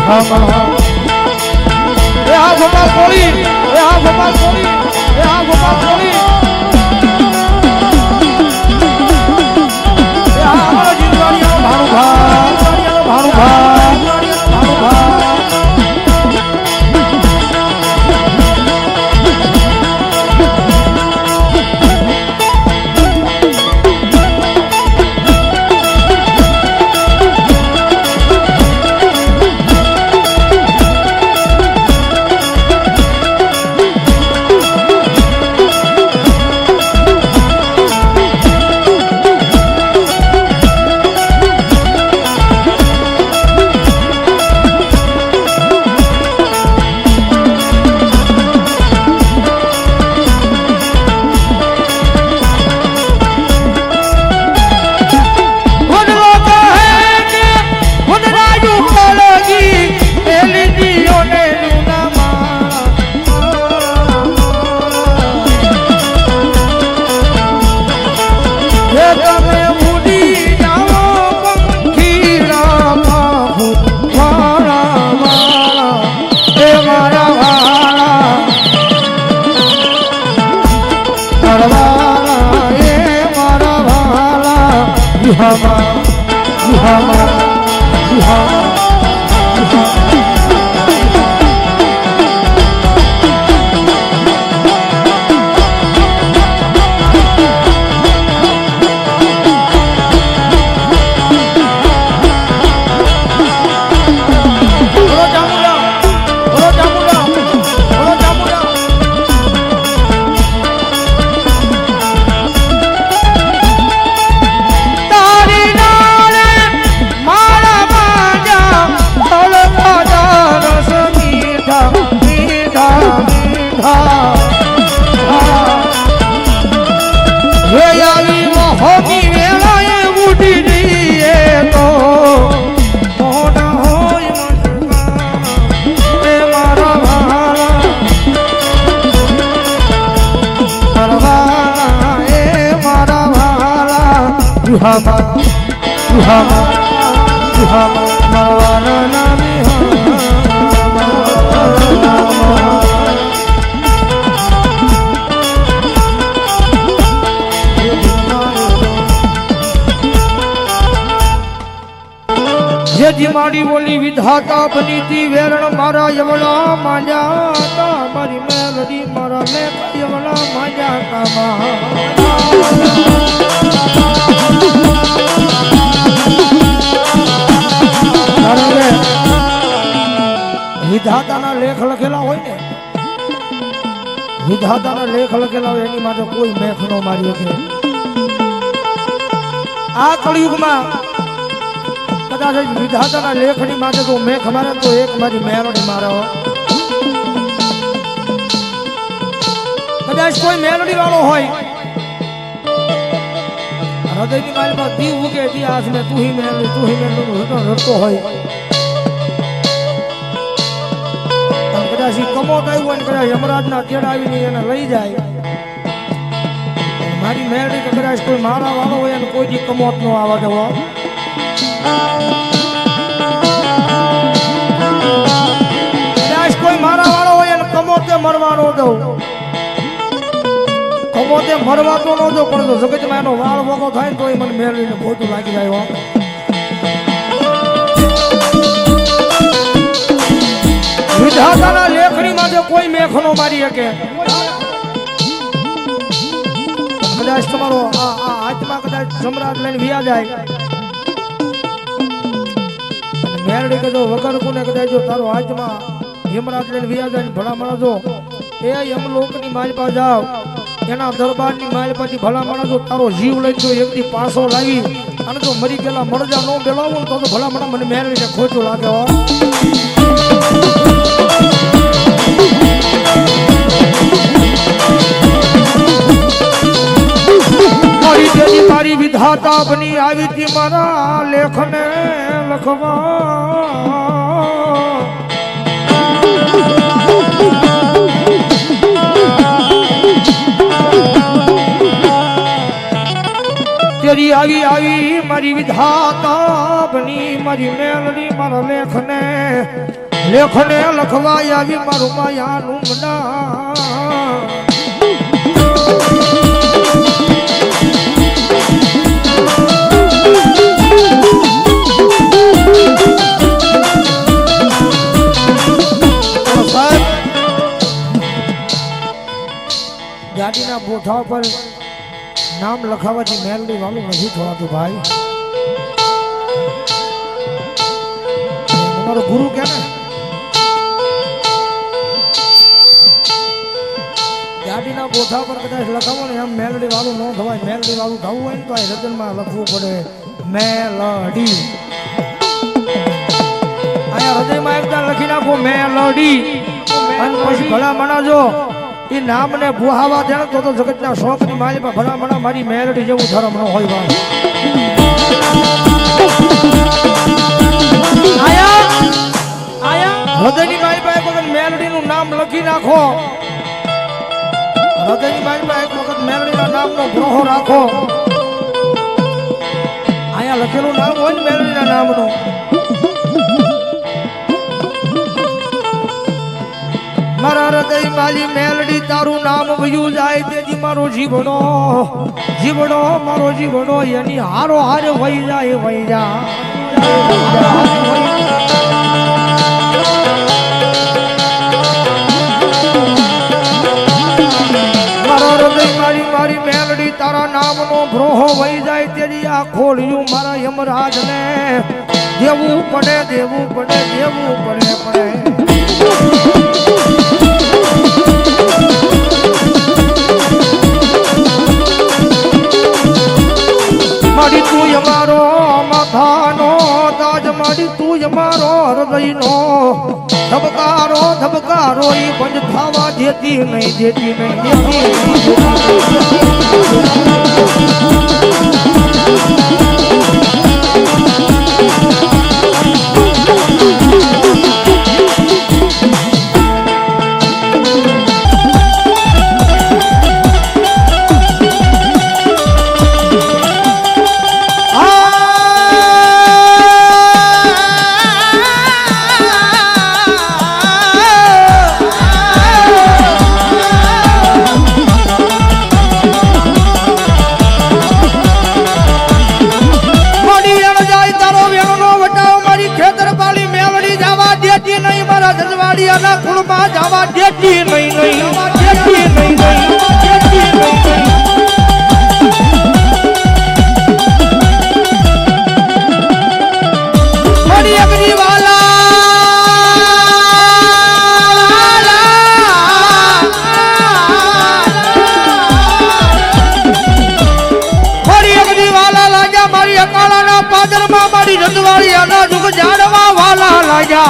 ગોપાલ કોળી એ આ ગોપાલ કોળી એ આ ગોપાલ કોળી એ આ અમારો જીવવાણીયાનો ભાણુભા मारी बोली विधाता बनी थी वेरण मारा यमला मांजा का मारी मेलडी मारा में यमला मांजा का विधाता ना लेख लखेला होय ने विधाता ना लेख लखेला होय एनी माटे कोई मेख नो मारी के आ कलयुग में कदाच विधाता लेखनी माटे तो मेख मारे तो एक मारी मेलोडी मारो कदाच कोई मेलोडी वालो होय हृदय की मारी बात दीव के इतिहास में तू ही मेलोडी रटतो होय कदाच कमोट आव्यो ने कदाच यमराज ना तेड़ा आवी ने एने लई जाय मारी मेलोडी के कदाच कोई मारा वालो होय ने कोई दी कमोट नो आवा देवो कोई मारा वालो हो कमोते मरवानो दो कमोते मरवातो नो दो पण जगत में एनो वाळ वगो थाय तो मन मेलवी ने बहुत लागी जाय हो विधाता ना लेखनी माटे कोई मेखनो मारी सके कदाच तमारो आत्मा कदाच सम्राट लઈને વિયા જાય મેરડી કે જો વગર કોને કદાચ જો તારો આત્મા યમરાજ લઈને વિયા જાય ભલા માણસો એ યમલોકની માલપા જાવ એના દરબારની માલપાથી ભલા માણસો તારો જીવ લઈને જો એકથી પાછો લાવી અને જો મરી ગયેલા મરજા નો બેલાવો તો ભલા માણસ મને મેરડીને ખોટું લાગે હો મારી દેવી મારી વિધાતા બની આવી હતી મારા લેખને લખવા તેરી આવી આવી મારી વિધાતા બની મારી મેલડી મારા લેખને લખવા આવી મારું માયાનું મના ગાડીના બોઠા પર નામ લખાવાથી મેલડી વાળું નથી થવાતું ભાઈ. તમારો ગુરુ કે ને ગાડીના બોઠા પર કદાચ લખાવો ને એમ મેલડી વાળું ન થવાય. મેલડી વાળું થવું હોય ને તો આ રચનમાં લખવું પડે મેલડી. અહીંયા હૃદયમાં એકદમ લખી નાખો મેલડી અને પછી ભલા મણાજો એ નામ ને બુહાવા દે તો જગતના શોખ ની મારી પર ભલા મણા મારી મેલડી જેવું ધર્મ ન હોય ભાઈ. હૃદયની મારી પાસે એક વખત મેલડી નું નામ લખી નાખો. હૃદયની મારી પાસે એક વખત મેલડી ના નામ નો ગ્રહો રાખો. અહીંયા લખેલું નામ હોય ને મેલડી ના નામ નું મારા હૃદય માલી મેલડી તારું નામ વયું જાય તેથી મારો જીવડો મારો જીવડો એની હારો હારે વહી જાય મારા હૃદય મારી મેલડી તારા નામનો બ્રોહો વહી જાય તેથી આ ખોલ્યું મારા યમરાજ ને દેવું પડે મારી તું અમારો માથાનો તાજ મારી તું અમારો હૃદયનો ધબકારો ઈ બંધ થવા દેતી નહીં કુળમાં જવા દેતી નહીં મારી અગ્નિ વાલા લાજા મારી અકાળાના પાદરમાં મારી રજવાડિયાના જુગ જાડવા વાલા લાજા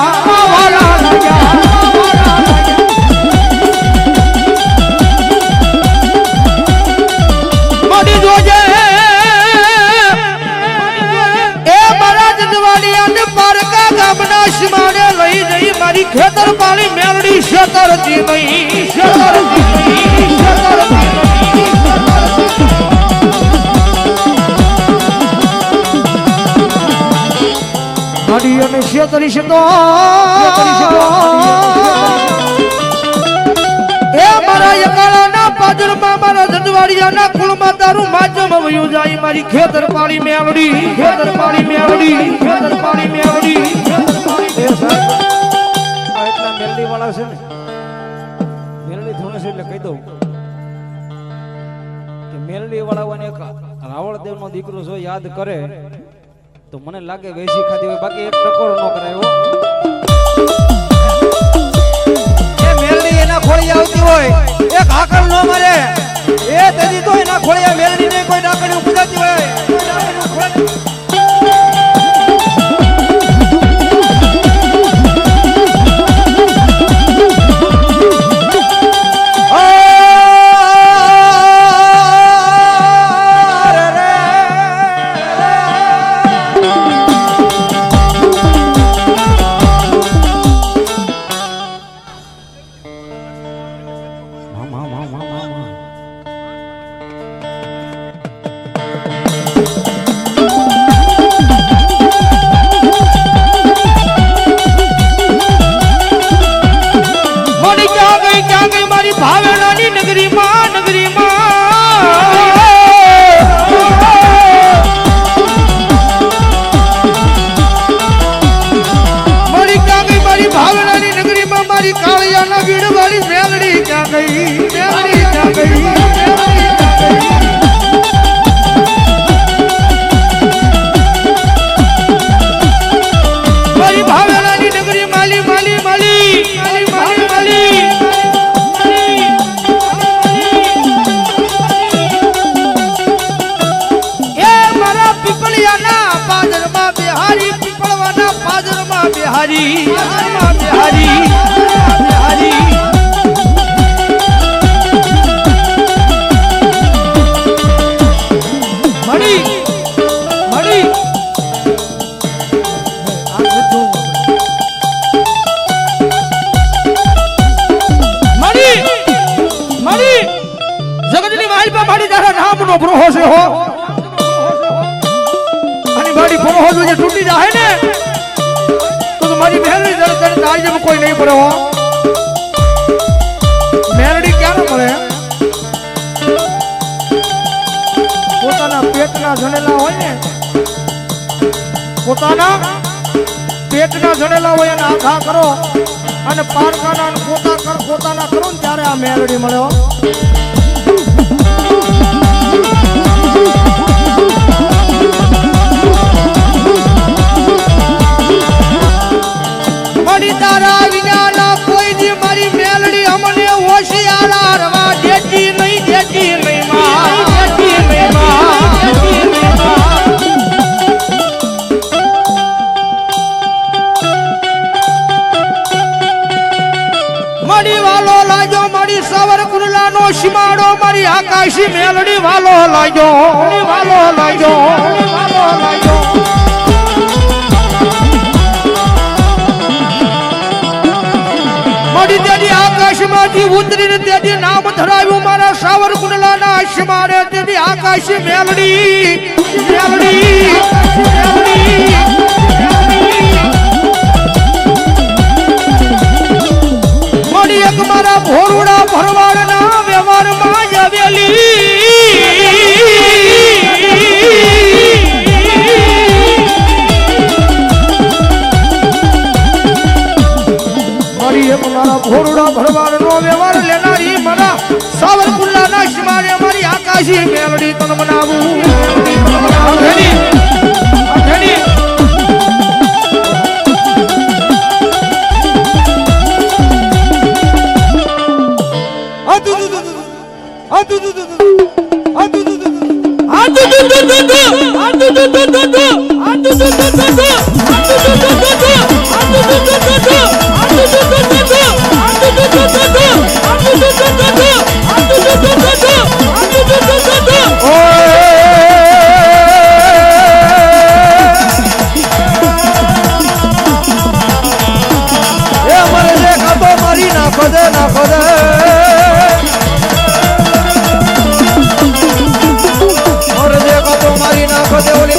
મારી ખેતર પાણી મેલડી શેતરતી નહીં મારી અને શેતરી શતો એ મારા યકાળાના પાદરમાં મારા જંજવાડિયાના કુળમાં તારું માજમ વયું જાય મારી ખેતર પાણી મેલડી મેલડી વાળા છે ને મેલડી ધોણે છે એટલે કહી દઉં કે મેલડી વાળાને એક રાવળદેવ નો દીકરો જો યાદ કરે તો મને લાગે વેસી ખાધી હોય બાકી એક ટકોર ન કરાય. એ મેલડી એના ખોળી આવતી હોય એક હાકલ ન મારે એ તેજી તો એના ખોળિયા મેલડી ને કોઈ ડાકણી ઉગડાતી હોય બિહારી બિહારી બિહારી મળી મળી મળી મળી જગતની માલ પર મારી તારા નામનો પ્રોહો છે હો અને મારી પ્રોહો જો તૂટી જાય ને તો મારી મહેલની દરદર તારી જેમ કોઈ નહીં પડે હો મેરડી ક્યારે મળે પોતાના પેટના જણેલા હોય ને પોતાના પેટના જણેલા હોય એને આખા કરો અને પારકાના પોતાના કરો ને ત્યારે આ મેરડી મળે હો મારી તારા વિનાના કોઈ દી મારી મેલડી અમને હોશિયારા રવા દેતી નહીં માં દેતી નહીં માં દેતી નહીં માં મારી વાલો લાજો મારી સવર કુરલાનો સીમાડો મારી આકાશી મેલડી વાલો લાજો વાલો લાજો વાલો લાજો મારી તેની આકાશમાંથી ઉતરીને તેની નામ ધરાવ્યું મારા સાવર કુંડલાના આશમારે તેની આકાશી મેલડી મેલડી મારી એક મારા ભોરુડા ભરવાડના વ્યવહારમાં જ આવેલી મારા ભોરુડા ભરવાડનો વ્યવહાર લેનારી મારા સાવરકુંડલાના સીમારે મારી આકાશી મેલડી તન બનાવું મારી નાખો દે ઓલી